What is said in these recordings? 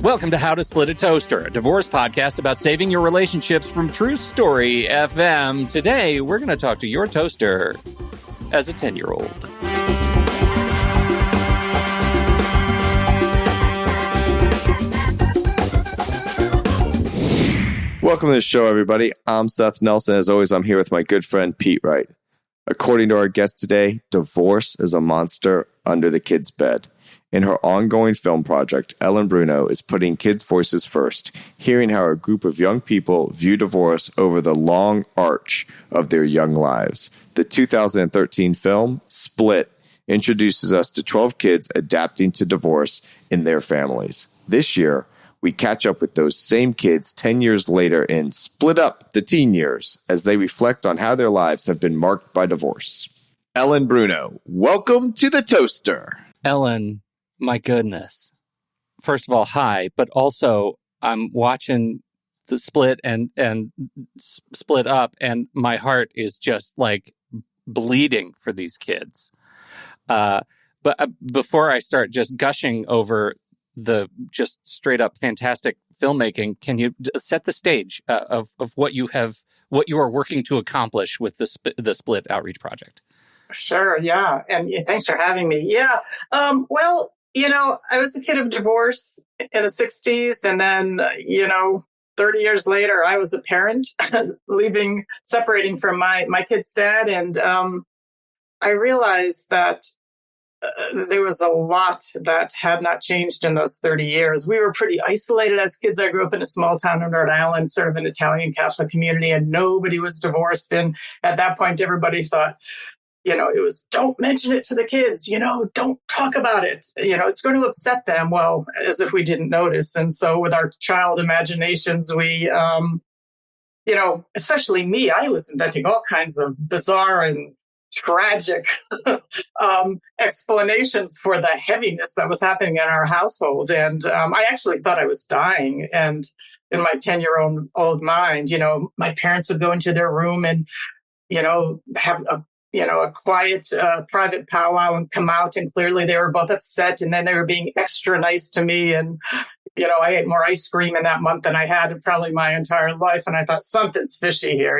Welcome to How to Split a Toaster, a divorce podcast about saving your relationships from True Story FM. Today, we're going to talk to your toaster as a 10-year-old. Welcome to the show, everybody. I'm Seth Nelson. As always, I'm here with my good friend, Pete Wright. According to our guest today, divorce is a monster under the kid's bed. In her ongoing film project, Ellen Bruno is putting kids' voices first, hearing how a group of young people view divorce over the long arch of their young lives. The 2013 film, Split, introduces us to 12 kids adapting to divorce in their families. This year, we catch up with those same kids 10 years later in Split Up, the Teen Years, as they reflect on how their lives have been marked by divorce. Ellen Bruno, welcome to the Toaster. Ellen, my goodness. First of all, hi, but also I'm watching the Split and Split Up, and my heart is just like bleeding for these kids. But before I start just gushing over the just straight up fantastic filmmaking, can you set the stage of what you are working to accomplish with the Split Outreach Project? Sure, yeah, and thanks for having me. Yeah, well, I was a kid of divorce in the 60s, and then 30 years later, I was a parent, separating from my kid's dad, and I realized that there was a lot that had not changed in those 30 years. We were pretty isolated as kids. I grew up in a small town in Rhode Island, sort of an Italian Catholic community, and nobody was divorced. And at that point, everybody thought, it was, don't mention it to the kids, don't talk about it. It's going to upset them. Well, as if we didn't notice. And so with our child imaginations, we, especially me, I was inventing all kinds of bizarre and tragic explanations for the heaviness that was happening in our household. And I actually thought I was dying. And in my 10-year-old mind, my parents would go into their room and, have a quiet private powwow and come out. And clearly they were both upset. And then they were being extra nice to me. And, I ate more ice cream in that month than I had in probably my entire life. And I thought something's fishy here,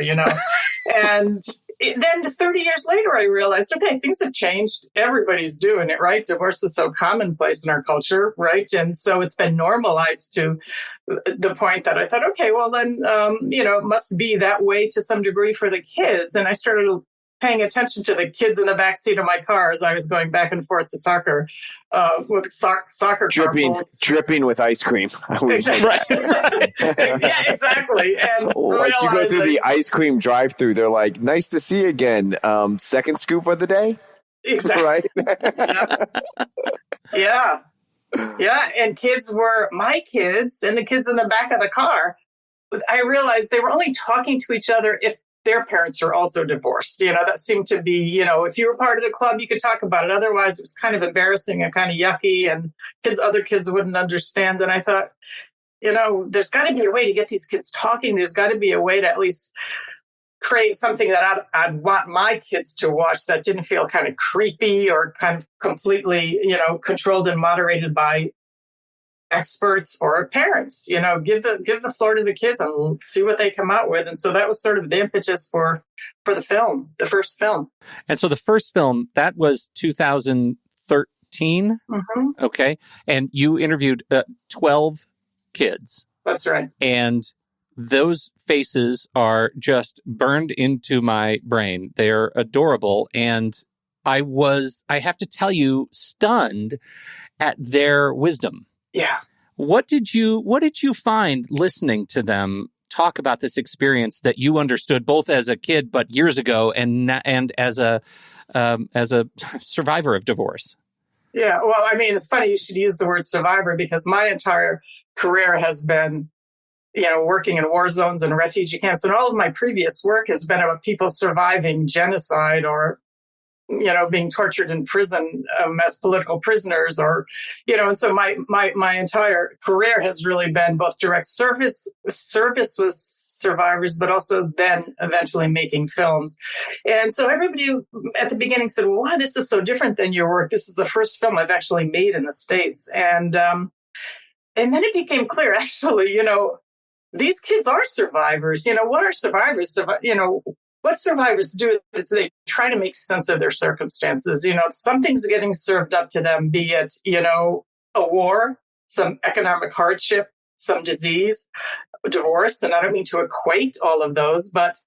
and then 30 years later, I realized, okay, things have changed. Everybody's doing it, right? Divorce is so commonplace in our culture, right? And so it's been normalized to the point that I thought, okay, well then, it must be that way to some degree for the kids. And I started paying attention to the kids in the backseat of my car as I was going back and forth to soccer with soccer dripping with ice cream. Exactly. Yeah, exactly. And like you go through the ice cream drive-through, they're like, "Nice to see you again." Second scoop of the day. Exactly. Right. Yeah. Yeah. And kids were my kids, and the kids in the back of the car. I realized they were only talking to each other if their parents are also divorced. That seemed to be, if you were part of the club, you could talk about it. Otherwise, it was kind of embarrassing and kind of yucky, and other kids wouldn't understand. And I thought, there's got to be a way to get these kids talking. There's got to be a way to at least create something that I'd want my kids to watch that didn't feel kind of creepy or kind of completely, controlled and moderated by experts or parents. Give the floor to the kids and see what they come out with. And so that was sort of the impetus for the film, the first film. And so the first film, that was 2013. Mm-hmm. Okay. And you interviewed 12 kids. That's right. And those faces are just burned into my brain. They're adorable. And I have to tell you, stunned at their wisdom. Yeah. What did you find listening to them talk about this experience that you understood both as a kid but years ago and as a survivor of divorce? Yeah, well, I mean, it's funny you should use the word survivor, because my entire career has been, working in war zones and refugee camps, and all of my previous work has been about people surviving genocide or being tortured in prison as political prisoners, or, and so my entire career has really been both direct service with survivors, but also then eventually making films. And so everybody at the beginning said, well, wow, this is so different than your work. This is the first film I've actually made in the States. And And then it became clear, actually, these kids are survivors. What are survivors? What survivors do is they try to make sense of their circumstances. Something's getting served up to them, be it, a war, some economic hardship, some disease, divorce. And I don't mean to equate all of those, but,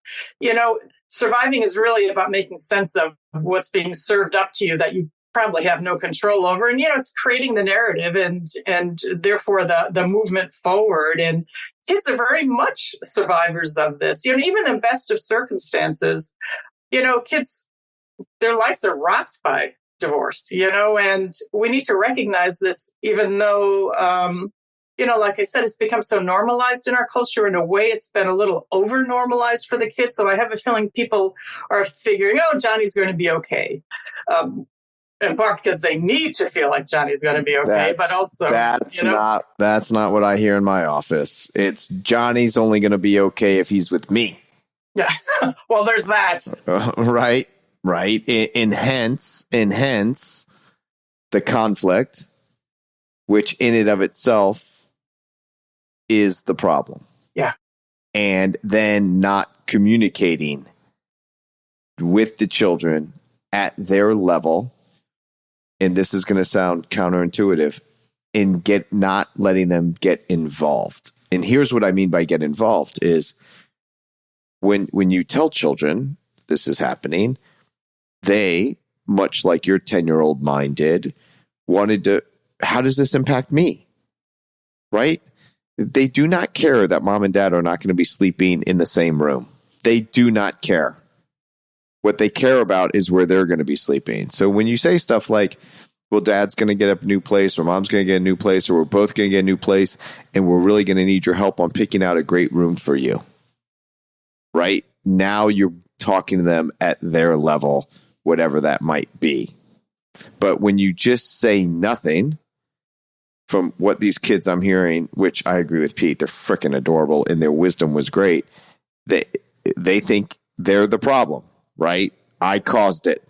surviving is really about making sense of what's being served up to you that you probably have no control over. And, it's creating the narrative and therefore the movement forward. And kids are very much survivors of this. Even the best of circumstances, kids, their lives are rocked by divorce, and we need to recognize this, even though, like I said, it's become so normalized in our culture. In a way, it's been a little over normalized for the kids. So I have a feeling people are figuring, oh, Johnny's going to be okay. In part because they need to feel like Johnny's going to be okay, but also that's not what I hear in my office. It's Johnny's only going to be okay if he's with me. Yeah. Well, there's that. Right. And hence the conflict, which in and of itself is the problem. Yeah. And then not communicating with the children at their level. And this is going to sound counterintuitive, in not letting them get involved. And here's what I mean by get involved is when you tell children this is happening, they, much like your 10-year-old mind did, wanted to, how does this impact me? Right? They do not care that mom and dad are not going to be sleeping in the same room. They do not care. What they care about is where they're going to be sleeping. So when you say stuff like, well, dad's going to get a new place, or mom's going to get a new place, or we're both going to get a new place, and we're really going to need your help on picking out a great room for you. Right? Now you're talking to them at their level, whatever that might be. But when you just say nothing, from what these kids I'm hearing, which I agree with Pete, they're freaking adorable and their wisdom was great. They think they're the problem, right? I caused it.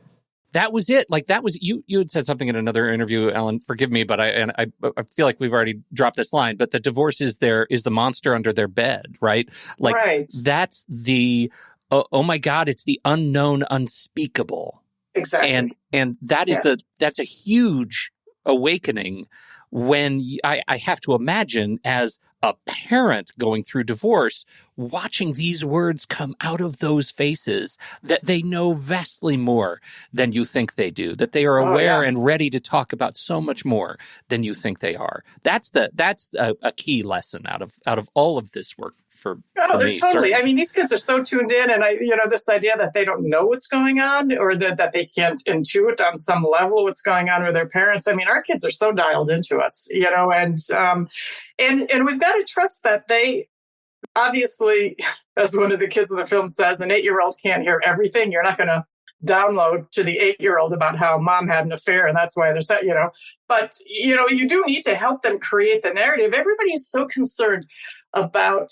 That was it. Like that was you had said something in another interview, Ellen, forgive me, but I feel like we've already dropped this line, but the divorce is the monster under their bed, right? Like right. That's the oh my God, it's the unknown unspeakable. Exactly. And that is that's a huge awakening when I have to imagine as a parent going through divorce, watching these words come out of those faces, that they know vastly more than you think they do, that they are aware and ready to talk about so much more than you think they are. That's a key lesson out of all of this work. For they're me, totally. certainly. I mean, these kids are so tuned in, and this idea that they don't know what's going on, or that they can't intuit on some level what's going on with their parents. I mean, our kids are so dialed into us, and we've got to trust that they obviously, as one of the kids in the film says, an 8-year-old can't hear everything. You're not going to download to the 8-year-old about how mom had an affair, and that's why they're set, But, you do need to help them create the narrative. Everybody is so concerned about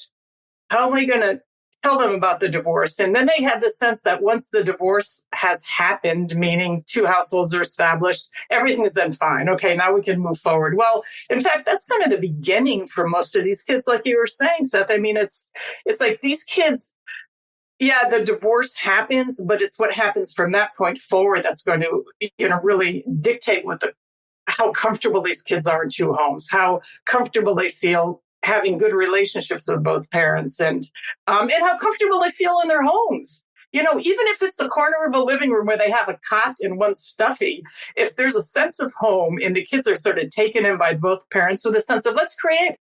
how am I going to tell them about the divorce? And then they have the sense that once the divorce has happened, meaning two households are established, everything is then fine. Okay, now we can move forward. Well, in fact, that's kind of the beginning for most of these kids, like you were saying, Seth. I mean, it's like these kids, the divorce happens, but it's what happens from that point forward that's going to, really dictate how comfortable these kids are in two homes, how comfortable they feel having good relationships with both parents, and how comfortable they feel in their homes. Even if it's the corner of a living room where they have a cot and one stuffy, if there's a sense of home and the kids are sort of taken in by both parents with a sense of let's create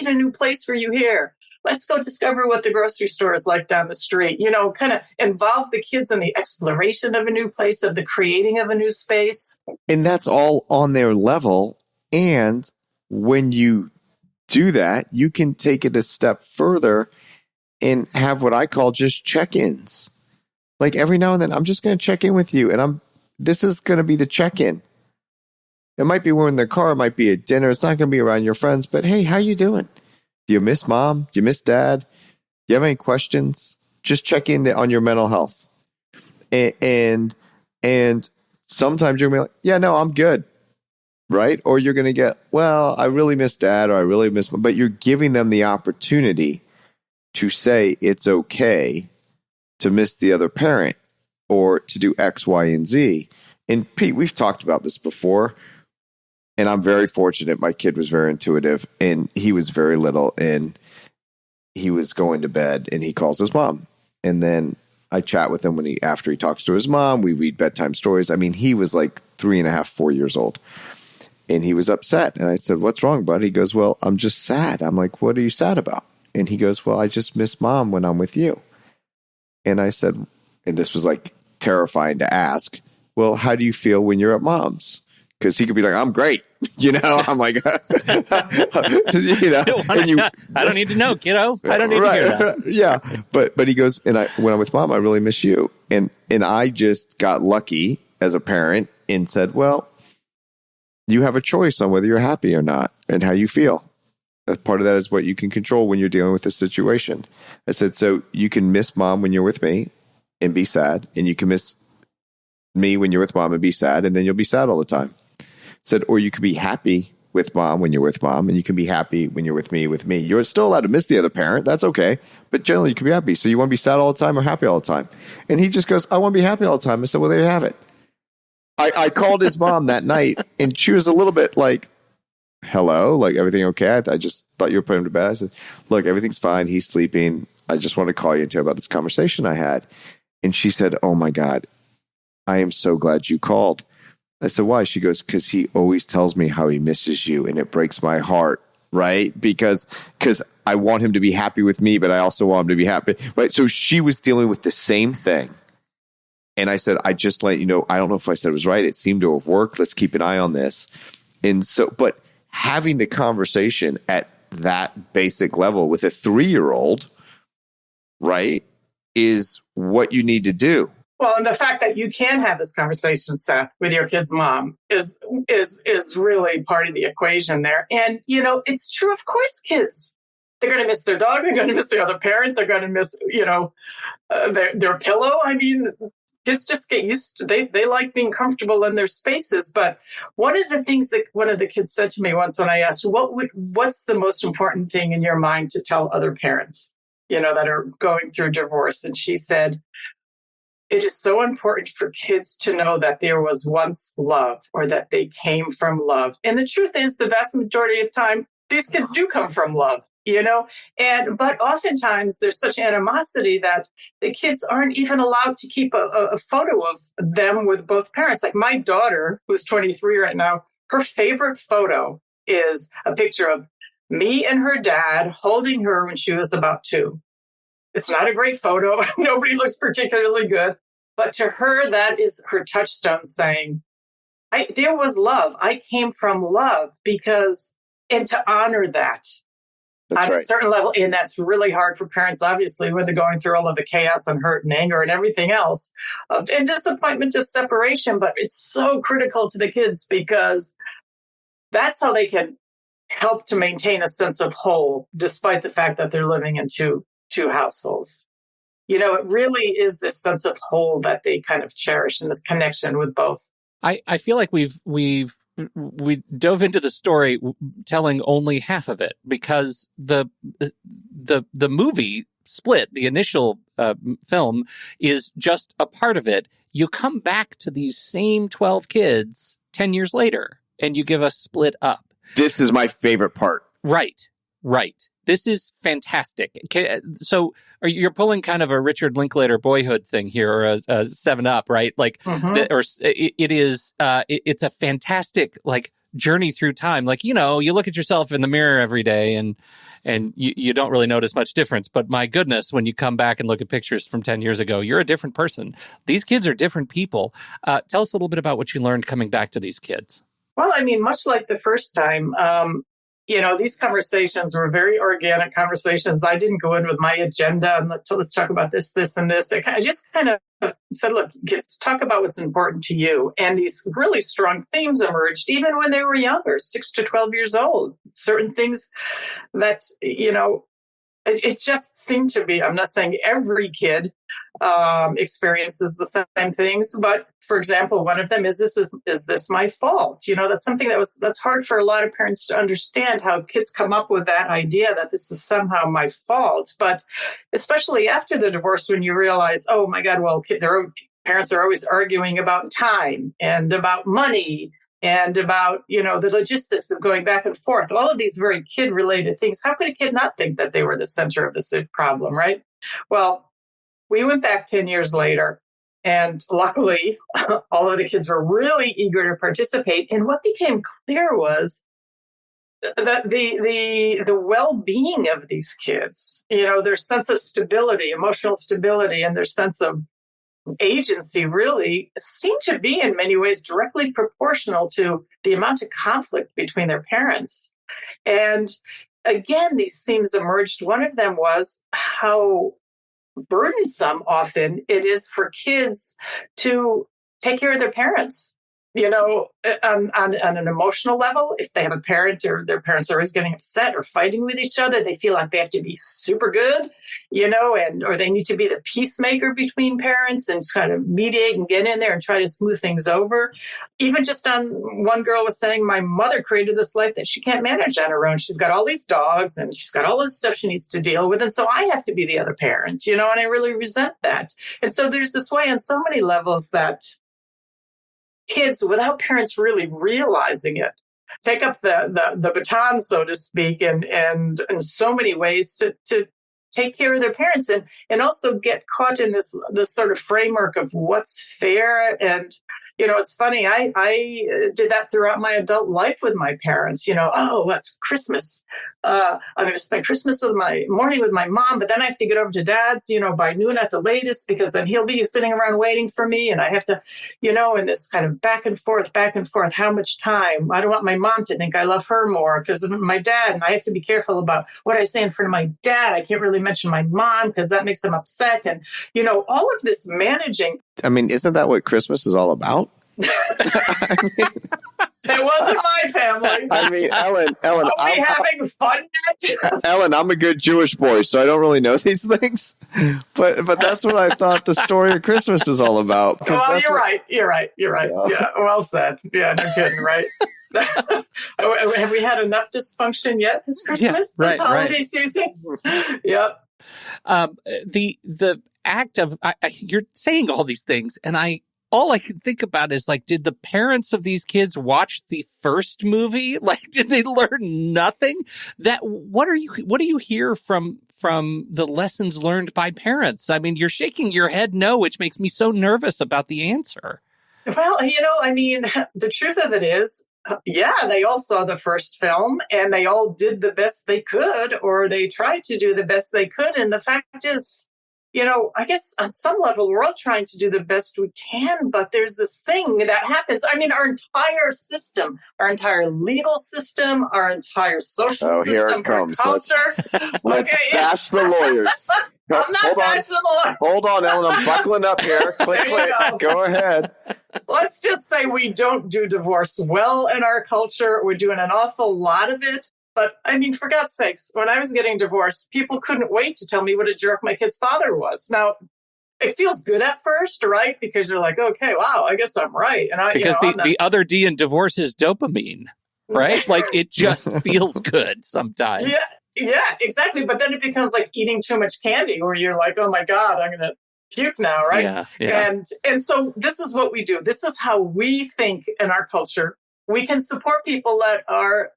a new place for you here. Let's go discover what the grocery store is like down the street. Kind of involve the kids in the exploration of a new place, of the creating of a new space. And that's all on their level. And when you do that, you can take it a step further and have what I call just check-ins. Like every now and then, I'm just going to check in with you, and this is going to be the check-in. It might be we're in the car, it might be at dinner, it's not going to be around your friends, but hey, how you doing? Do you miss mom? Do you miss dad? Do you have any questions? Just check in on your mental health. And sometimes you're going to be like, yeah, no, I'm good. right? Or you're going to get, well, I really miss dad, or I really miss, but you're giving them the opportunity to say it's okay to miss the other parent or to do X, Y, and Z. And Pete, we've talked about this before, and I'm very fortunate. My kid was very intuitive, and he was very little, and he was going to bed, and he calls his mom. And then I chat with him after he talks to his mom. We read bedtime stories. I mean, he was like 3.5, 4 years old. And he was upset. And I said, "What's wrong, bud?" He goes, "Well, I'm just sad." I'm like, "What are you sad about?" And he goes, "Well, I just miss mom when I'm with you." And I said, and this was like terrifying to ask, "Well, how do you feel when you're at mom's?" Because he could be like, "I'm great." I'm like, I don't need to know, kiddo. I don't need to hear that. Yeah. But he goes, when I'm with mom, I really miss you. And I just got lucky as a parent and said, well, you have a choice on whether you're happy or not and how you feel. Part of that is what you can control when you're dealing with a situation. I said, so you can miss mom when you're with me and be sad, and you can miss me when you're with mom and be sad, and then you'll be sad all the time. I said, or you can be happy with mom when you're with mom, and you can be happy when you're with me. You're still allowed to miss the other parent. That's okay. But generally you can be happy. So you want to be sad all the time or happy all the time? And he just goes, I want to be happy all the time. I said, well, there you have it. I called his mom that night, and she was a little bit like, hello, like, everything okay? I just thought you were putting him to bed. I said, look, everything's fine. He's sleeping. I just want to call you and tell you about this conversation I had. And she said, oh my God, I am so glad you called. I said, why? She goes, because he always tells me how he misses you, and it breaks my heart, right? Because I want him to be happy with me, but I also want him to be happy, right? So she was dealing with the same thing. And I said, I just let you know, I don't know if I said it was right. It seemed to have worked. Let's keep an eye on this. And so, but having the conversation at that basic level with a 3-year-old, right, is what you need to do. Well, and the fact that you can have this conversation, Seth, with your kid's mom is really part of the equation there. And, it's true. Of course, kids, they're going to miss their dog. They're going to miss the other parent. They're going to miss, their pillow. I mean, kids just get used to, they like being comfortable in their spaces. But one of the things that one of the kids said to me once when I asked, what's the most important thing in your mind to tell other parents, that are going through divorce? And she said, it is so important for kids to know that there was once love, or that they came from love. And the truth is, the vast majority of time, these kids do come from love, but oftentimes there's such animosity that the kids aren't even allowed to keep a photo of them with both parents. Like my daughter, who's 23 right now, her favorite photo is a picture of me and her dad holding her when she was about 2. It's not a great photo. Nobody looks particularly good. But to her, that is her touchstone saying, there was love. I came from love and to honor that on a certain level. And that's really hard for parents, obviously, when they're going through all of the chaos and hurt and anger and everything else and disappointment of separation. But it's so critical to the kids because that's how they can help to maintain a sense of whole, despite the fact that they're living in two households. It really is this sense of whole that they kind of cherish, and this connection with both. I feel like we dove into the story telling only half of it, because the movie Split, the initial film, is just a part of it. You come back to these same 12 kids 10 years later, and you give us Split Up. This is my favorite part. Right. This is fantastic. So you're pulling kind of a Richard Linklater Boyhood thing here, or a 7-Up, right? Like, it's a fantastic like journey through time. Like, you look at yourself in the mirror every day, and you don't really notice much difference. But my goodness, when you come back and look at pictures from 10 years ago, you're a different person. These kids are different people. Tell us a little bit about what you learned coming back to these kids. Well, I mean, much like the first time, these conversations were very organic conversations. I didn't go in with my agenda and let's talk about this, and this. I just kind of said, look, kids, talk about what's important to you. And these really strong themes emerged even when they were younger, 6 to 12 years old. Certain things that, it just seemed to be, I'm not saying every kid experiences the same things, but for example, one of them is this my fault? That's something that's hard for a lot of parents to understand, how kids come up with that idea that this is somehow my fault. But especially after the divorce, when you realize, oh my God, well, their parents are always arguing about time and about money and about, the logistics of going back and forth, all of these very kid-related things. How could a kid not think that they were the center of the problem, right? Well, we went back 10 years later, and luckily, all of the kids were really eager to participate. And what became clear was that the well-being of these kids, their sense of stability, emotional stability, and their sense of agency really seemed to be in many ways directly proportional to the amount of conflict between their parents. And again, these themes emerged. One of them was how burdensome often it is for kids to take care of their parents. On an emotional level, if they have a parent or their parents are always getting upset or fighting with each other, they feel like they have to be super good, or they need to be the peacemaker between parents and kind of mediate and get in there and try to smooth things over. Even just on, one girl was saying, my mother created this life that she can't manage on her own. She's got all these dogs and she's got all this stuff she needs to deal with. And so I have to be the other parent, and I really resent that. And so there's this way on so many levels that kids, without parents really realizing it, take up the baton, so to speak, and in so many ways to take care of their parents and also get caught in this sort of framework of what's fair. And it's funny, I did that throughout my adult life with my parents. It's Christmas. I'm going to spend Christmas with my mom, but then I have to get over to dad's, by noon at the latest, because then he'll be sitting around waiting for me. And I have to, and this kind of back and forth, how much time? I don't want my mom to think I love her more because of my dad. And I have to be careful about what I say in front of my dad. I can't really mention my mom because that makes him upset. And, all of this managing. I mean, isn't that what Christmas is all about? It wasn't my family. I mean, Ellen, are we having fun yet? Ellen, I'm a good Jewish boy, so I don't really know these things. But that's what I thought the story of Christmas was all about. Well, you're right. Yeah, well said. Yeah, no kidding, right? Have we had enough dysfunction yet this Christmas? Yeah, this holiday season? Yep. The act of you're saying all these things, and all I can think about is, like, did the parents of these kids watch the first movie? Like, did they learn nothing? What do you hear from the lessons learned by parents? I mean, you're shaking your head no, which makes me so nervous about the answer. Well, the truth of it is, they all saw the first film and they all did the best they could, or they tried to do the best they could. And the fact is, I guess on some level, we're all trying to do the best we can, but there's this thing that happens. I mean, our entire system, our entire legal system, our entire social system, here it comes. Our culture. Let's bash the lawyers. I'm not bashing the lawyers. Hold on, Ellen. I'm buckling up here. Click. Go ahead. Let's just say we don't do divorce well in our culture. We're doing an awful lot of it. But I mean, for God's sakes, when I was getting divorced, people couldn't wait to tell me what a jerk my kid's father was. Now, it feels good at first, right? Because you're like, okay, wow, I guess I'm right. And because the other D in divorce is dopamine, right? Like, it just feels good sometimes. Yeah, exactly. But then it becomes like eating too much candy, where you're like, oh my God, I'm going to puke now, right? Yeah. And so this is what we do. This is how we think in our culture. We can support people that are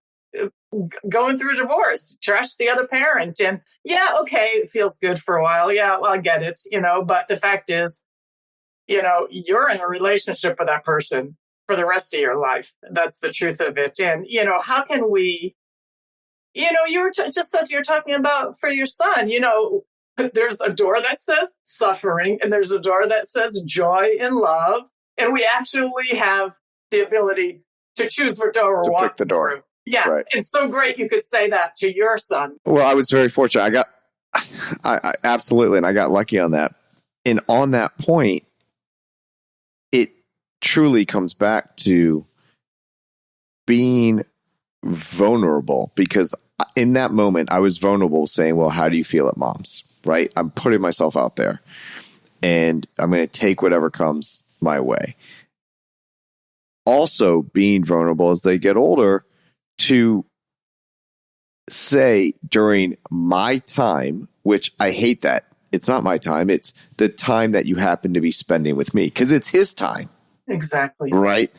going through a divorce, trust the other parent. And it feels good for a while. Yeah, well, I get it, but the fact is, you're in a relationship with that person for the rest of your life. That's the truth of it. And, how can we, you were just said you're talking about for your son, there's a door that says suffering and there's a door that says joy and love. And we actually have the ability to choose what door we're walking through. Yeah, right. It's so great you could say that to your son. Well, I was very fortunate. I absolutely, and I got lucky on that. And on that point, it truly comes back to being vulnerable, because in that moment, I was vulnerable saying, well, how do you feel at mom's? Right? I'm putting myself out there and I'm going to take whatever comes my way. Also being vulnerable as they get older to say during my time, which I hate that. It's not my time. It's the time that you happen to be spending with me because it's his time. Exactly. Right.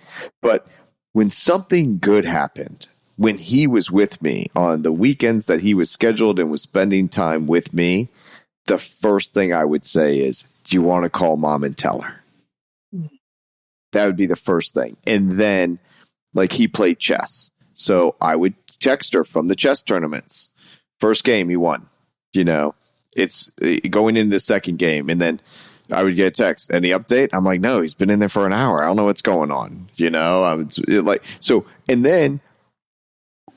But when something good happened, when he was with me on the weekends that he was scheduled and was spending time with me, the first thing I would say is, do you want to call mom and tell her? That would be the first thing. And then, like, he played chess. So I would text her from the chess tournaments. First game, he won. You know, it's going into the second game. And then I would get a text. Any update? I'm like, no, he's been in there for an hour. I don't know what's going on. You know, I was like, so, and then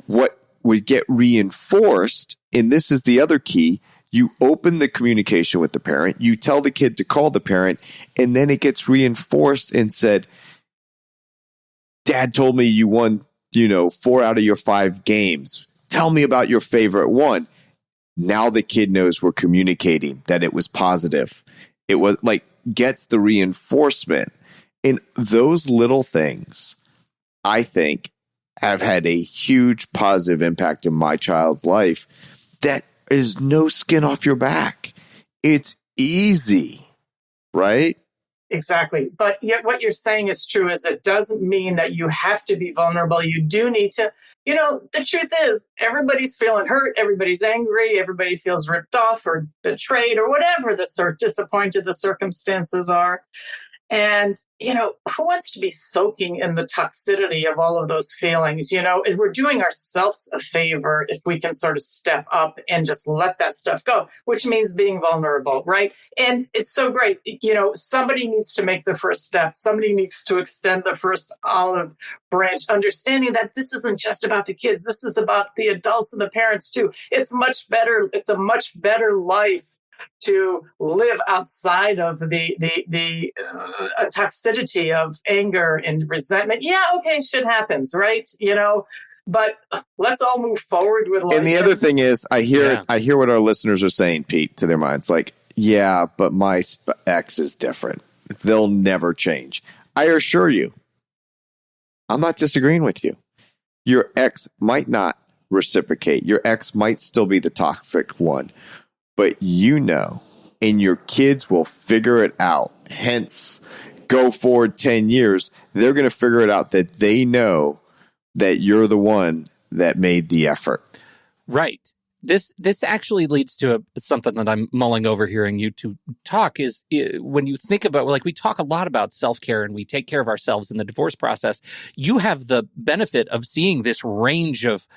what would get reinforced, and this is the other key, you open the communication with the parent, you tell the kid to call the parent, and then it gets reinforced and said, Dad told me you won, 4 out of your 5 games. Tell me about your favorite one. Now the kid knows we're communicating, that it was positive. It was like, gets the reinforcement. And those little things, I think, have had a huge positive impact in my child's life that is no skin off your back. It's easy, right? Exactly. But yet what you're saying is true, is it doesn't mean that you have to be vulnerable. You do need to, the truth is everybody's feeling hurt. Everybody's angry. Everybody feels ripped off or betrayed or whatever disappointed the circumstances are. And, who wants to be soaking in the toxicity of all of those feelings? We're doing ourselves a favor if we can sort of step up and just let that stuff go, which means being vulnerable, right? And it's so great. Somebody needs to make the first step. Somebody needs to extend the first olive branch, understanding that this isn't just about the kids. This is about the adults and the parents too. It's much better. It's a much better life to live outside of the toxicity of anger and resentment. Yeah, okay, shit happens, right? But let's all move forward with life. And the other thing is, I hear what our listeners are saying, Pete, to their minds, like, yeah, but my ex is different. They'll never change. I assure you, I'm not disagreeing with you. Your ex might not reciprocate. Your ex might still be the toxic one. But and your kids will figure it out. Hence, go forward 10 years, they're going to figure it out that they know that you're the one that made the effort. Right. This actually leads to something that I'm mulling over hearing you two talk is when you think about, we talk a lot about self-care and we take care of ourselves in the divorce process. You have the benefit of seeing this range of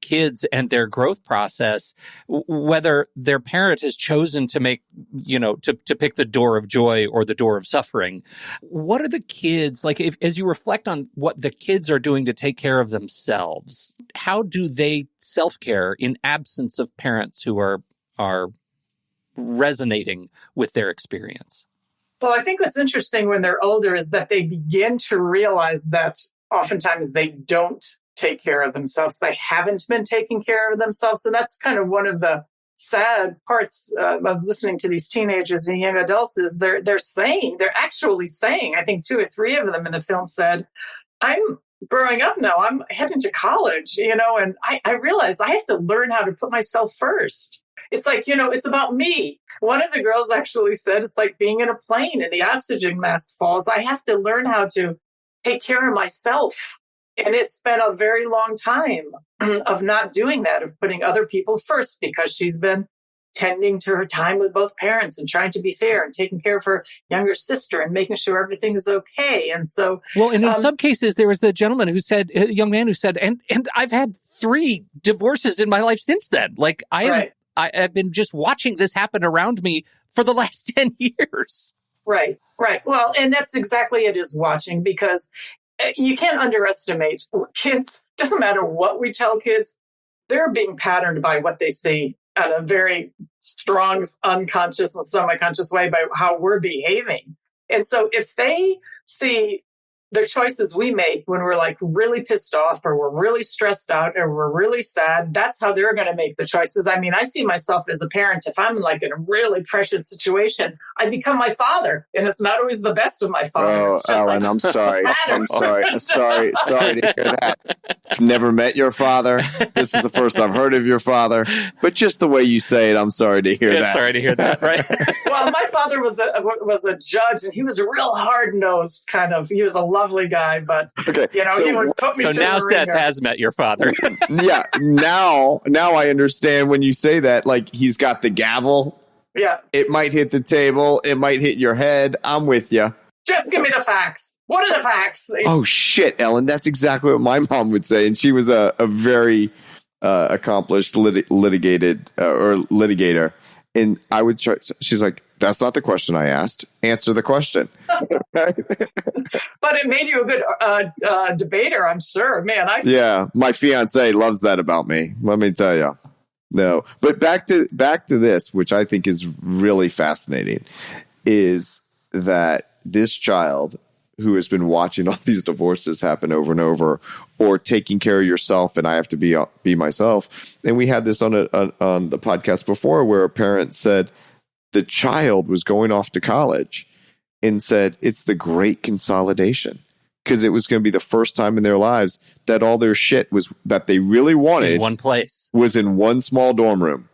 kids and their growth process, whether their parent has chosen to make, to pick the door of joy or the door of suffering. What are the kids, as you reflect on what the kids are doing to take care of themselves, how do they self-care in absence of parents who are resonating with their experience? Well, I think what's interesting when they're older is that they begin to realize that oftentimes they don't take care of themselves. They haven't been taking care of themselves. And that's kind of one of the sad parts of listening to these teenagers and young adults is they're actually saying, I think 2 or 3 of them in the film said, I'm growing up now, I'm heading to college, and I realize I have to learn how to put myself first. It's like, it's about me. One of the girls actually said, it's like being in a plane and the oxygen mask falls. I have to learn how to take care of myself. And it's been a very long time of not doing that, of putting other people first, because she's been tending to her time with both parents and trying to be fair and taking care of her younger sister and making sure everything's okay. And so, well, and in some cases, there was a young man who said, and I've had 3 divorces in my life since then. I've been just watching this happen around me for the last 10 years. Right. Well, and that's exactly it, is watching, because you can't underestimate kids. Doesn't matter what we tell kids, they're being patterned by what they see in a very strong, unconscious and semi-conscious way by how we're behaving. And so if they see the choices we make when we're like really pissed off or we're really stressed out or we're really sad, that's how they're going to make the choices. I mean, I see myself as a parent. If I'm like in a really pressured situation, I become my father, and it's not always the best of my father. It's just Ellen, I'm sorry. I'm sorry to hear that. I've never met your father. This is the first I've heard of your father. But just the way you say it, I'm sorry to hear that. Sorry to hear that, right? Well, my father was a judge, and he was a real hard-nosed kind of, he was a lovely guy, but, Okay, he would put me So through now the Seth ringer. has met your father. Yeah, now I understand when you say that, like he's got the gavel. Yeah. It might hit the table. It might hit your head. I'm with you. Just give me the facts. What are the facts? Oh, shit, Ellen. That's exactly what my mom would say. And she was a very accomplished litigator. And I would try. She's like, that's not the question I asked. Answer the question. But it made you a good debater, I'm sure. Man, Yeah, my fiance loves that about me. Let me tell you. No, but back to this, which I think is really fascinating, is that this child who has been watching all these divorces happen over and over, or taking care of yourself, and I have to be myself. And we had this on the podcast before, where a parent said the child was going off to college and said it's the great consolidation, because it was going to be the first time in their lives that all their shit was that they really wanted In one place. was in one small dorm room.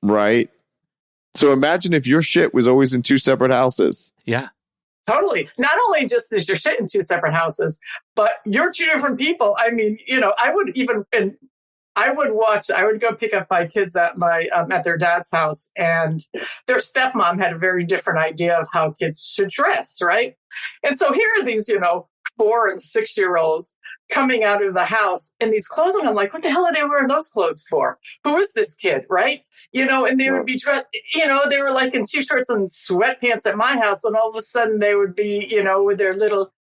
Right? So imagine if your shit was always in two separate houses. Yeah. totally. Not only just is your shit in two separate houses, but you're two different people. I mean, I would go pick up my kids at their dad's house, and their stepmom had a very different idea of how kids should dress, right? And so here are these, 4 and 6-year-olds coming out of the house in these clothes, and I'm like, what the hell are they wearing those clothes for? Who is this kid, right? And they would be dressed, they were like in t-shirts and sweatpants at my house, and all of a sudden they would be, with their little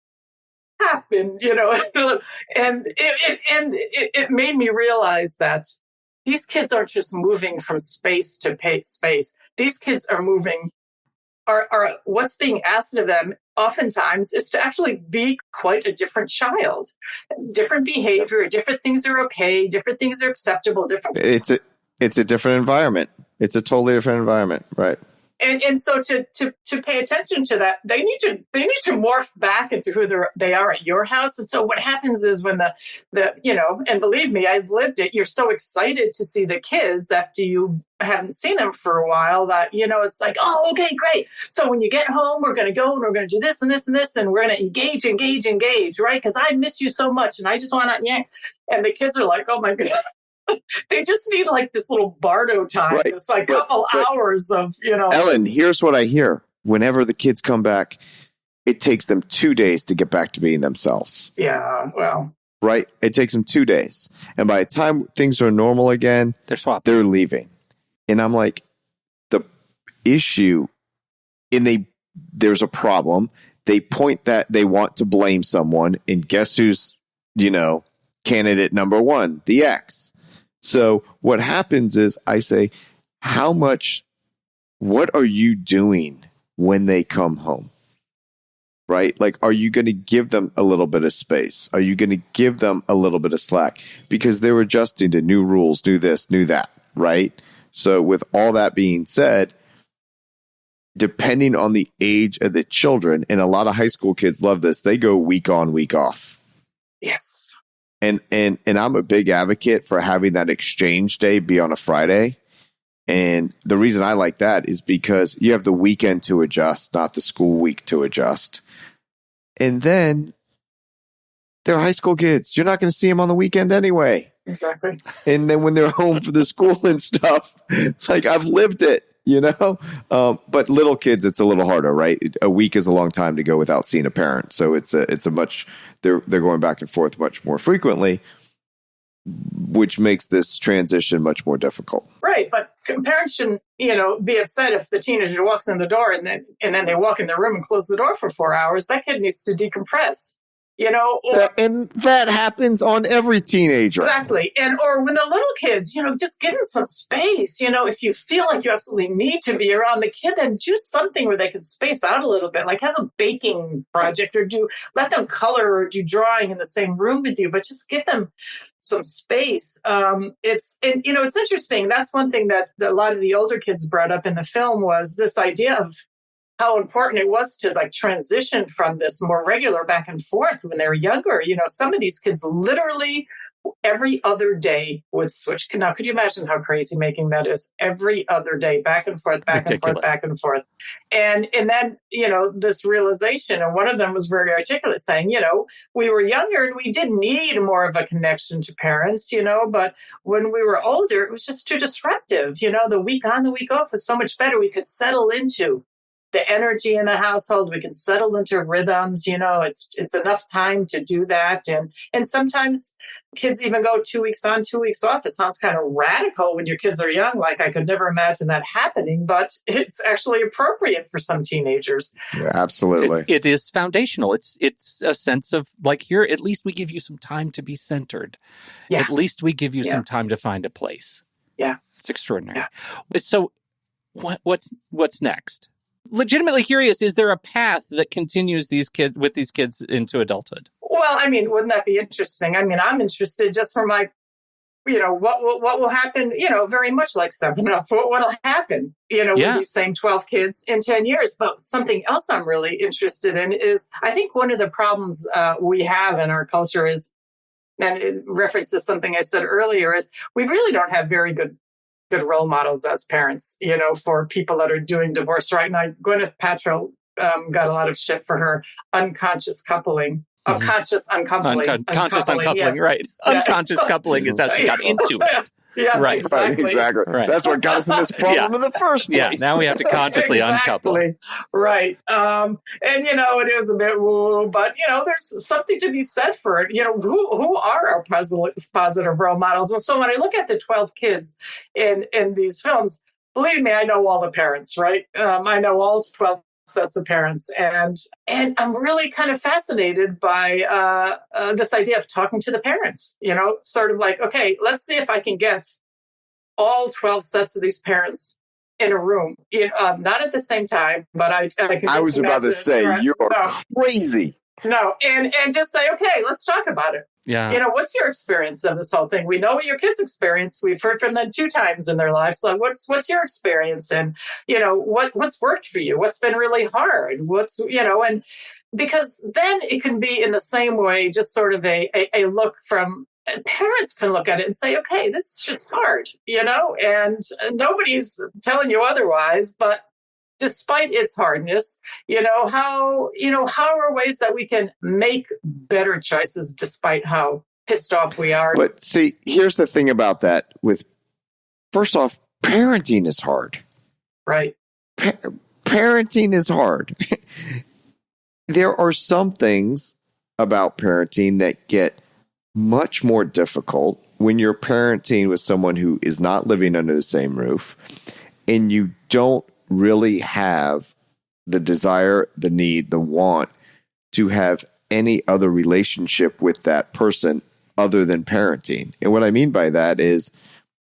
cap and, and it made me realize that these kids aren't just moving from space to space. These kids are moving, are what's being asked of them oftentimes is to actually be quite a different child. Different behavior, different things are okay, different things are acceptable, It's a different environment. It's a totally different environment, right? And so to pay attention to that, they need to morph back into who they are at your house. And so what happens is when the and believe me, I've lived it. You're so excited to see the kids after you haven't seen them for a while that it's like, oh, okay, great. So when you get home, we're going to go and we're going to do this and this and this, and we're going to engage, right? Because I miss you so much, and I just want to And the kids are like, oh my god. They just need like this little Bardo time. Right. It's like a couple hours of, Ellen, here's what I hear. Whenever the kids come back, it takes them 2 days to get back to being themselves. Yeah, well. Right? It takes them 2 days. And by the time things are normal again, They're swapping. They're leaving. And I'm like, the issue, there's a problem. They point that they want to blame someone. And guess who's, candidate number one? The ex. So what happens is I say, what are you doing when they come home? Right? Like, are you going to give them a little bit of space? Are you going to give them a little bit of slack? Because they're adjusting to new rules, new this, new that, right? So with all that being said, depending on the age of the children, and a lot of high school kids love this, they go week on, week off. Yes. And I'm a big advocate for having that exchange day be on a Friday. And the reason I like that is because you have the weekend to adjust, not the school week to adjust. And then they're high school kids. You're not going to see them on the weekend anyway. Exactly. And then when they're home for the school and stuff, it's like, I've lived it, but little kids, it's a little harder, right? A week is a long time to go without seeing a parent. So it's a much, they're going back and forth much more frequently, which makes this transition much more difficult. Right. But parents shouldn't, be upset if the teenager walks in the door and then they walk in the room and close the door for 4 hours. That kid needs to decompress. And that happens on every teenager. Exactly. Or when the little kids, just give them some space. If you feel like you absolutely need to be around the kid, then do something where they can space out a little bit, like have a baking project or let them color or do drawing in the same room with you, but just give them some space. It's interesting. That's one thing that a lot of the older kids brought up in the film was this idea of how important it was to transition from this more regular back and forth when they were younger. Some of these kids literally every other day would switch. Now, could you imagine how crazy making that is? Every other day, back and forth, back Ridiculous. And forth, back and forth. And then, this realization, and one of them was very articulate saying, we were younger and we did need more of a connection to parents, but when we were older, it was just too disruptive. The week on, the week off was so much better. We could settle into the energy in a household. We can settle into rhythms. It's enough time to do that. And sometimes kids even go 2 weeks on, 2 weeks off. It sounds kind of radical when your kids are young. Like I could never imagine that happening, but it's actually appropriate for some teenagers. Yeah, absolutely. It is foundational. It's a sense of like, here, at least we give you some time to be centered. Yeah. At least we give you some time to find a place. Yeah. It's extraordinary. Yeah. So what's next? Legitimately curious, is there a path that continues these kids into adulthood? Well, wouldn't that be interesting? I'm interested just for my, what will happen, very much like 7-Up. What will happen, with these same 12 kids in 10 years? But something else I'm really interested in is, I think one of the problems we have in our culture is, and it references something I said earlier, is we really don't have very good role models as parents, for people that are doing divorce right now. Gwyneth Paltrow got a lot of shit for her unconscious coupling. Conscious uncoupling. Conscious uncoupling, right. Yeah. Unconscious coupling is how she got into it. Yeah, right. Exactly. Right. That's what got us in this problem in the first place. Yeah, now we have to consciously uncouple. Right. And, it is a bit woo, but, there's something to be said for it. Who are our positive role models? And so when I look at the 12 kids in these films, believe me, I know all the parents, right? I know all 12 sets of parents. And I'm really kind of fascinated by this idea of talking to the parents, sort of like, okay, let's see if I can get all 12 sets of these parents in a room, not at the same time, but I can. I was about to say, you're crazy. No, and just say, okay, let's talk about it. Yeah. What's your experience of this whole thing? We know what your kids experienced. We've heard from them 2 times in their lives. So what's your experience? And, what's worked for you? What's been really hard? And because then it can be in the same way, just sort of a look from, parents can look at it and say, okay, this shit's hard, and nobody's telling you otherwise, but despite its hardness, how are ways that we can make better choices despite how pissed off we are? But see, here's the thing about that. First off, parenting is hard. Right. Parenting is hard. There are some things about parenting that get much more difficult when you're parenting with someone who is not living under the same roof and you don't really have the desire, the need, the want to have any other relationship with that person other than parenting. And what I mean by that is,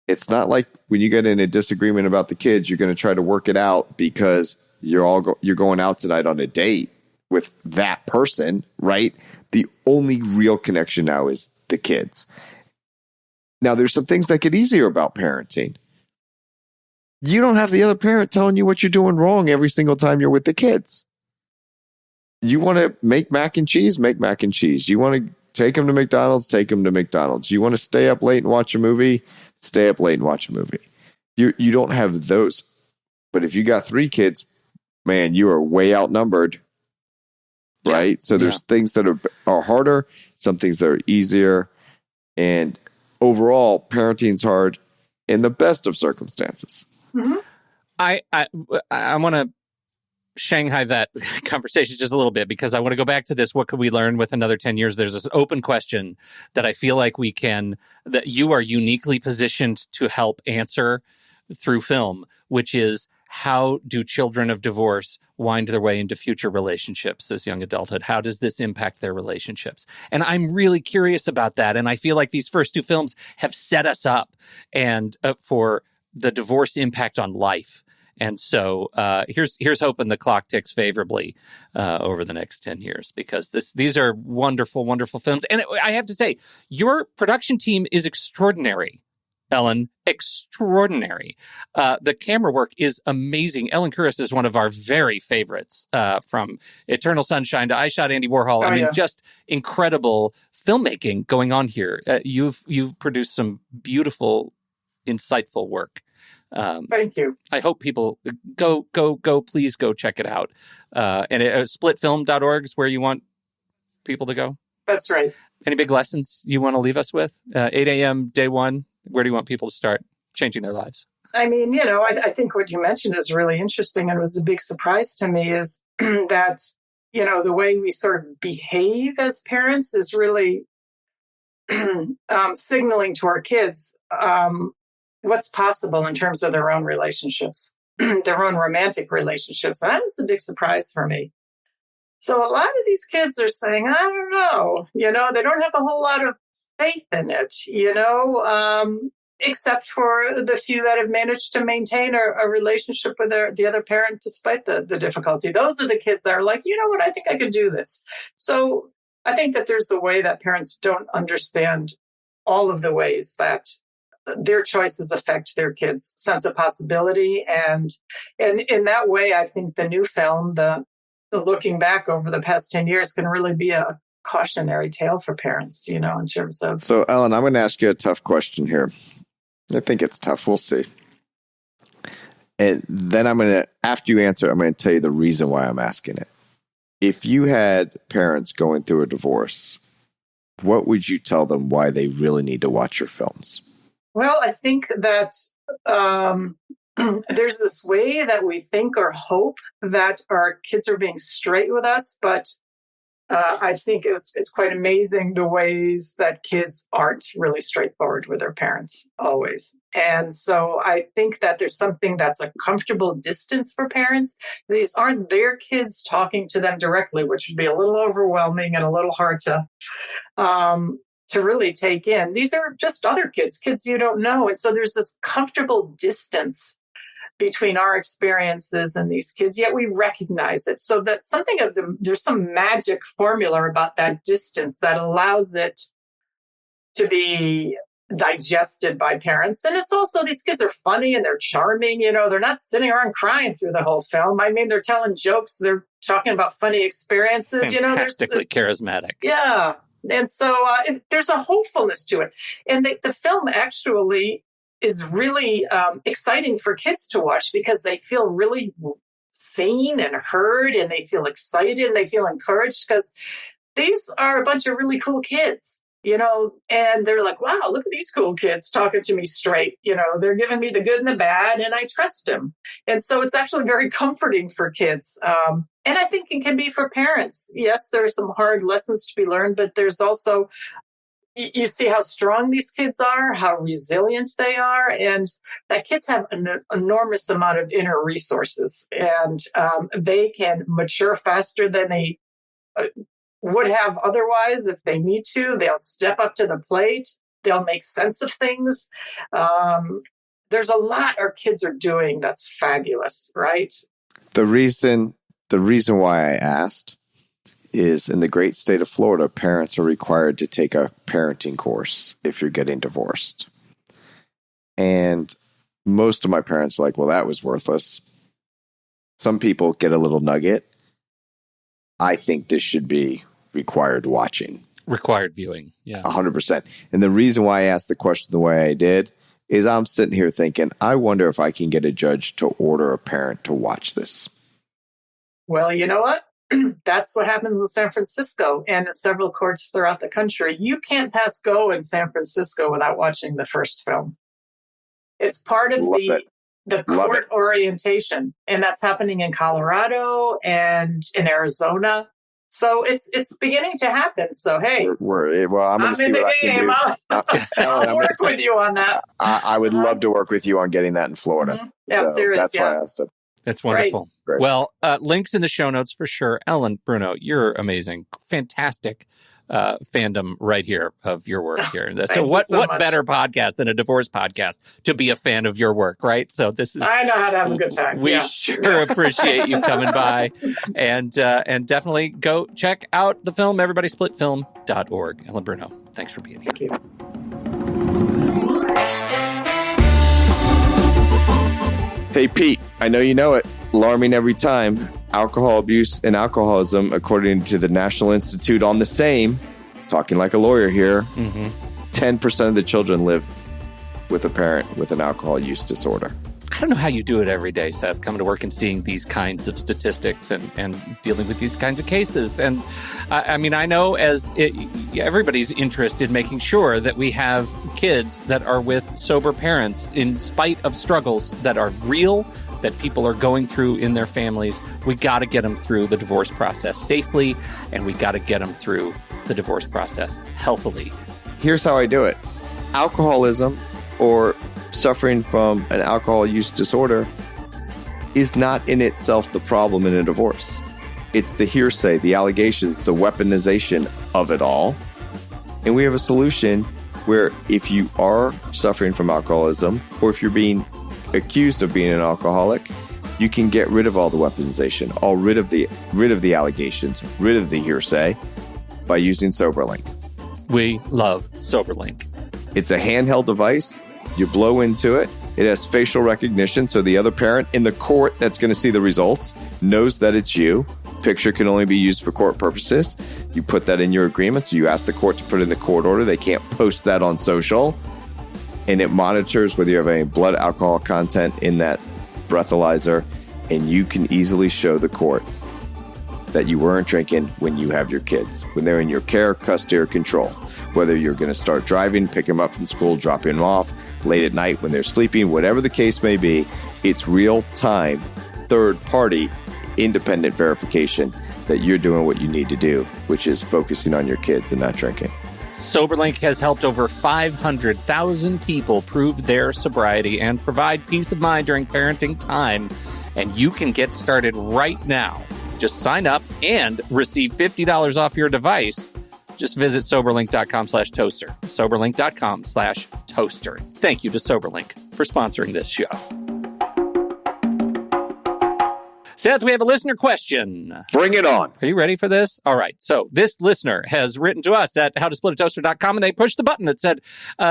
it's not like when you get in a disagreement about the kids, you're going to try to work it out because you're going out tonight on a date with that person, right? The only real connection now is the kids. Now, there's some things that get easier about parenting. You don't have the other parent telling you what you're doing wrong every single time you're with the kids. You want to make mac and cheese? Make mac and cheese. You want to take them to McDonald's? Take them to McDonald's. You want to stay up late and watch a movie? Stay up late and watch a movie. You don't have those. But if you got 3 kids, man, you are way outnumbered. Right? Yeah. So there's things that are harder, some things that are easier. And overall, parenting's hard in the best of circumstances. Mm-hmm. I want to Shanghai that conversation just a little bit because I want to go back to this. What could we learn with another 10 years? There's this open question that I feel like that you are uniquely positioned to help answer through film, which is how do children of divorce wind their way into future relationships as young adulthood? How does this impact their relationships? And I'm really curious about that. And I feel like these first two films have set us up and for the divorce impact on life. And so here's hoping the clock ticks favorably over the next 10 years, because these are wonderful, wonderful films. And I have to say, your production team is extraordinary, Ellen. Extraordinary. The camera work is amazing. Ellen Kuras is one of our very favorites, from Eternal Sunshine to I Shot Andy Warhol. I mean, just incredible filmmaking going on here. You've produced some beautiful, insightful work. Thank you. I hope people please go check it out. And splitfilm.org is where you want people to go. That's right. Any big lessons you want to leave us with? 8 a.m. day one, where do you want people to start changing their lives? I mean, I think what you mentioned is really interesting, and it was a big surprise to me, is that, the way we sort of behave as parents is really signaling to our kids what's possible in terms of their own relationships, their own romantic relationships. And that was a big surprise for me. So a lot of these kids are saying, I don't know, they don't have a whole lot of faith in it, except for the few that have managed to maintain a relationship with the other parent despite the difficulty. Those are the kids that are like, you know what, I think I can do this. So I think that there's a way that parents don't understand all of the ways that their choices affect their kids' sense of possibility. And in that way, I think the new film, the looking back over the past 10 years, can really be a cautionary tale for parents, in terms of... So, Ellen, I'm going to ask you a tough question here. I think it's tough. We'll see. And then after you answer, I'm going to tell you the reason why I'm asking it. If you had parents going through a divorce, what would you tell them why they really need to watch your films? Well, I think that there's this way that we think or hope that our kids are being straight with us, but I think it's quite amazing the ways that kids aren't really straightforward with their parents always. And so I think that there's something that's a comfortable distance for parents. These aren't their kids talking to them directly, which would be a little overwhelming and a little hard to really take in. These are just other kids you don't know. And so there's this comfortable distance between our experiences and these kids, yet we recognize it. So that there's some magic formula about that distance that allows it to be digested by parents. And it's also, these kids are funny and they're charming, they're not sitting around crying through the whole film. I mean, they're telling jokes, they're talking about funny experiences, fantastically charismatic. Yeah. And so there's a hopefulness to it. And the film actually is really exciting for kids to watch because they feel really seen and heard, and they feel excited and they feel encouraged because these are a bunch of really cool kids, and they're like, wow, look at these cool kids talking to me straight. They're giving me the good and the bad, and I trust them. And so it's actually very comforting for kids. And I think it can be for parents. Yes, there are some hard lessons to be learned, but there's also, you see how strong these kids are, how resilient they are, and that kids have an enormous amount of inner resources, and they can mature faster than they would have otherwise if they need to. They'll step up to the plate. They'll make sense of things. There's a lot our kids are doing that's fabulous, right? The reason why I asked is in the great state of Florida, parents are required to take a parenting course if you're getting divorced. And most of my parents are like, well, that was worthless. Some people get a little nugget. I think this should be required watching. Required viewing, yeah. 100%. And the reason why I asked the question the way I did is I'm sitting here thinking, I wonder if I can get a judge to order a parent to watch this. Well, you know what? That's what happens in San Francisco and at several courts throughout the country. You can't pass go in San Francisco without watching the first film. It's part of the court orientation, and that's happening in Colorado and in Arizona. So it's beginning to happen. So, hey, I'm going to see what I can do. I'll work with you on that. I would love to work with you on getting that in Florida. Mm-hmm. Yeah, I'm serious. That's why I asked him. That's wonderful. Right. Well, links in the show notes for sure. Ellen, Bruno, you're amazing. Fantastic fandom right here of your work here. So what better podcast than a divorce podcast to be a fan of your work, right? So this is... I know how to have a good time. We sure appreciate you coming by. And definitely go check out the film, everybodysplitfilm.org. Ellen, Bruno, thanks for being here. Thank you. Hey, Pete, I know you know it. Alarming every time. Alcohol abuse and alcoholism, according to the National Institute on the Same, talking like a lawyer here, 10% of the children live with a parent with an alcohol use disorder. I don't know how you do it every day, Seth, coming to work and seeing these kinds of statistics and dealing with these kinds of cases. And I mean, I know everybody's interest in making sure that we have kids that are with sober parents in spite of struggles that are real, that people are going through in their families. We got to get them through the divorce process safely, and we got to get them through the divorce process healthily. Here's how I do it. Alcoholism or suffering from an alcohol use disorder is not in itself the problem in a divorce. It's the hearsay, the allegations, the weaponization of it all. And we have a solution where if you are suffering from alcoholism, or if you're being accused of being an alcoholic, you can get rid of all the weaponization, rid of the allegations, rid of the hearsay by using Soberlink. We love Soberlink. It's a handheld device. You blow into it. It has facial recognition, so the other parent in the court that's going to see the results knows that it's you. Picture can only be used for court purposes. You put that in your agreement, so you ask the court to put it in the court order. They can't post that on social. And it monitors whether you have any blood alcohol content in that breathalyzer, and you can easily show the court that you weren't drinking when you have your kids, when they're in your care, custody, or control. Whether you're going to start driving, pick them up from school, dropping them off, late at night when they're sleeping, whatever the case may be, it's real-time, third-party, independent verification that you're doing what you need to do, which is focusing on your kids and not drinking. Soberlink has helped over 500,000 people prove their sobriety and provide peace of mind during parenting time. And you can get started right now. Just sign up and receive $50 off your device. Just visit Soberlink.com/toaster. Soberlink.com/toaster. Thank you to Soberlink for sponsoring this show. Seth, we have a listener question. Bring it on. Are you ready for this? All right. So this listener has written to us at howtosplitatoaster.com, and they pushed the button that said,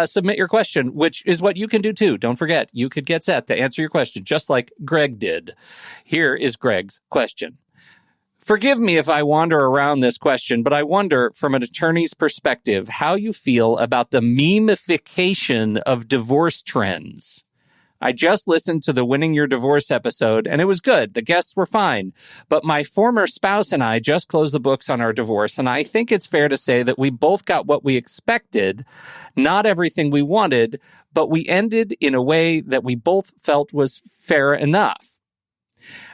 submit your question, which is what you can do too. Don't forget, you could get Seth to answer your question, just like Greg did. Here is Greg's question. Forgive me if I wander around this question, but I wonder, from an attorney's perspective, how you feel about the memification of divorce trends. I just listened to the Winning Your Divorce episode, and it was good. The guests were fine. But my former spouse and I just closed the books on our divorce, and I think it's fair to say that we both got what we expected, not everything we wanted, but we ended in a way that we both felt was fair enough.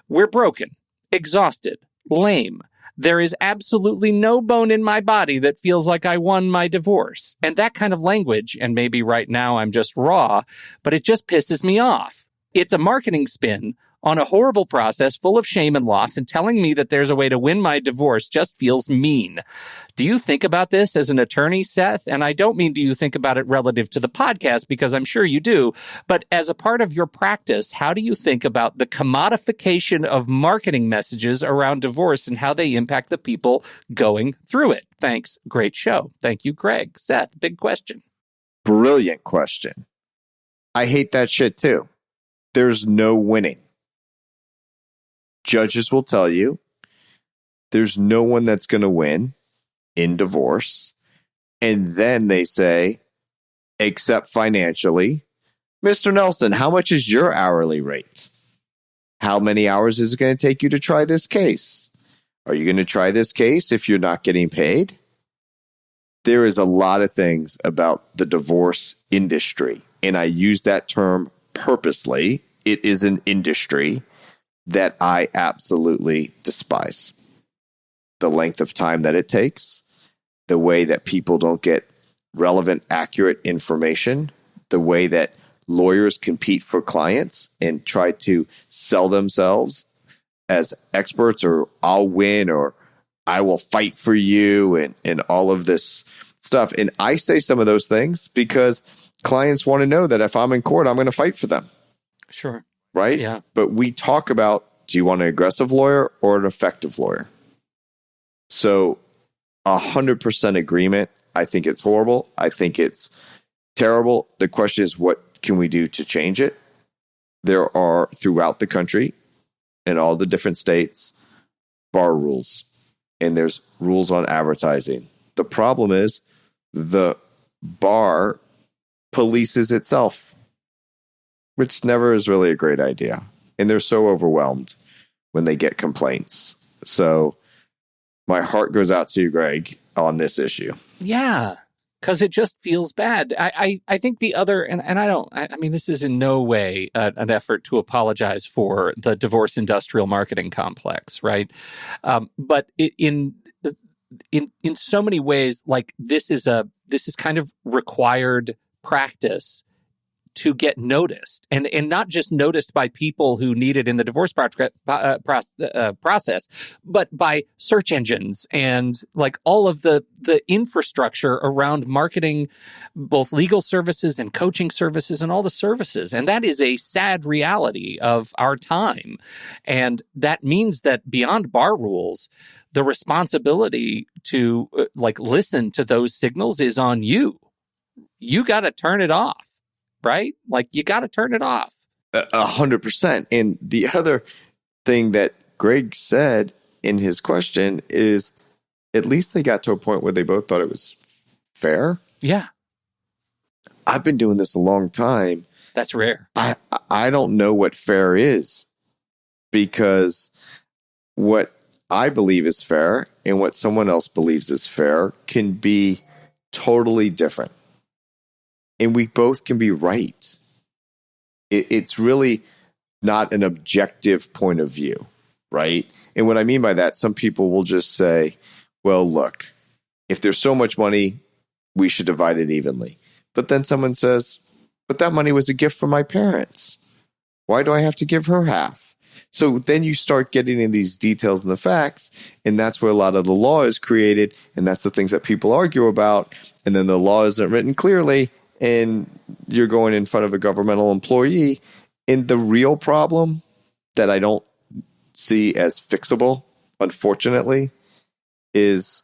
We're broken, exhausted, lame. There is absolutely no bone in my body that feels like I won my divorce. And that kind of language, and maybe right now I'm just raw, but it just pisses me off. It's a marketing spin on a horrible process full of shame and loss, and telling me that there's a way to win my divorce just feels mean. Do you think about this as an attorney, Seth? And I don't mean do you think about it relative to the podcast, because I'm sure you do, but as a part of your practice, how do you think about the commodification of marketing messages around divorce and how they impact the people going through it? Thanks. Great show. Thank you, Greg. Seth, big question. Brilliant question. I hate that shit too. There's no winning. Judges will tell you there's no one that's going to win in divorce. And then they say, except financially, Mr. Nelson, how much is your hourly rate? How many hours is it going to take you to try this case? Are you going to try this case if you're not getting paid? There is a lot of things about the divorce industry, and I use that term purposely. It is an industry that I absolutely despise. The length of time that it takes, the way that people don't get relevant, accurate information, the way that lawyers compete for clients and try to sell themselves as experts, or I'll win, or I will fight for you, and all of this stuff. And I say some of those things because clients want to know that if I'm in court, I'm going to fight for them. Sure. Right? Yeah. But we talk about, do you want an aggressive lawyer or an effective lawyer? So 100% agreement. I think it's horrible. I think it's terrible. The question is, what can we do to change it? There are, throughout the country, in all the different states, bar rules. And there's rules on advertising. The problem is the bar polices itself, which never is really a great idea. And they're so overwhelmed when they get complaints. So my heart goes out to you, Greg, on this issue. Yeah, because it just feels bad. I think the other, and I mean, this is in no way an effort to apologize for the divorce industrial marketing complex, right? But in so many ways, like this is kind of required practice to get noticed, and not just noticed by people who need it in the divorce process, but by search engines and like all of the infrastructure around marketing, both legal services and coaching services and all the services. And that is a sad reality of our time. And that means that beyond bar rules, the responsibility to listen to those signals is on you. You got to turn it off. Right? Like, you got to turn it off. 100%. And the other thing that Greg said in his question is, at least they got to a point where they both thought it was fair. Yeah. I've been doing this a long time. That's rare. I don't know what fair is, because what I believe is fair and what someone else believes is fair can be totally different. And we both can be right. It's really not an objective point of view, right? And what I mean by that, some people will just say, well, look, if there's so much money, we should divide it evenly. But then someone says, but that money was a gift from my parents. Why do I have to give her half? So then you start getting in these details and the facts, and that's where a lot of the law is created, and that's the things that people argue about. And then the law isn't written clearly, and you're going in front of a governmental employee. And the real problem that I don't see as fixable, unfortunately, is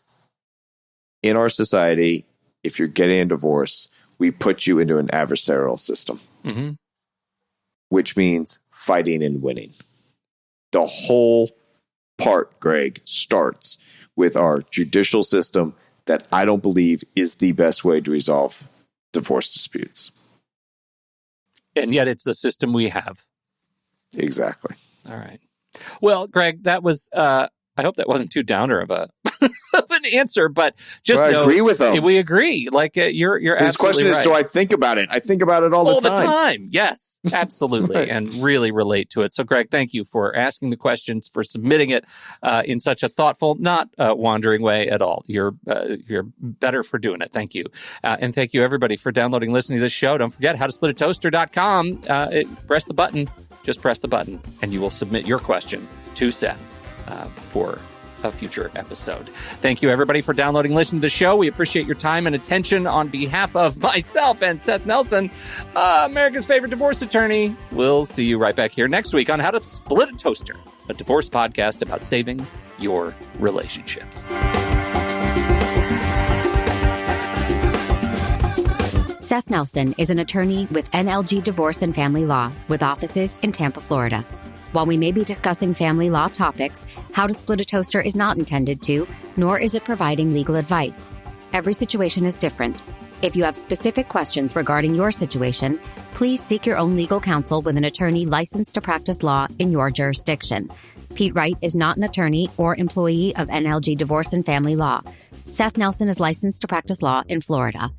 in our society, if you're getting a divorce, we put you into an adversarial system, which means fighting and winning. The whole part, Greg, starts with our judicial system that I don't believe is the best way to resolve divorce disputes. And yet it's the system we have. Exactly. All right. Well, Greg, that was, I hope that wasn't too downer of an answer, but just I agree with him. We agree. Like, you're his absolutely question is, right. do I think about it? I think about it all the time. Yes, absolutely. Right. And really relate to it. So, Greg, thank you for asking the questions, for submitting it in such a thoughtful, not wandering way at all. You're better for doing it. Thank you. And thank you, everybody, for downloading, listening to this show. Don't forget, howtosplitatoaster.com. Press the button. Just press the button, and you will submit your question to Seth for a future episode. Thank you, everybody, for downloading, listening to the show. We appreciate your time and attention. On behalf of myself and Seth Nelson, America's favorite divorce attorney, we'll see you right back here next week on How to Split a Toaster, a divorce podcast about saving your relationships. Seth Nelson is an attorney with NLG Divorce and Family Law with offices in Tampa, Florida. While we may be discussing family law topics, How to Split a Toaster is not intended to, nor is it providing legal advice. Every situation is different. If you have specific questions regarding your situation, please seek your own legal counsel with an attorney licensed to practice law in your jurisdiction. Pete Wright is not an attorney or employee of NLG Divorce and Family Law. Seth Nelson is licensed to practice law in Florida.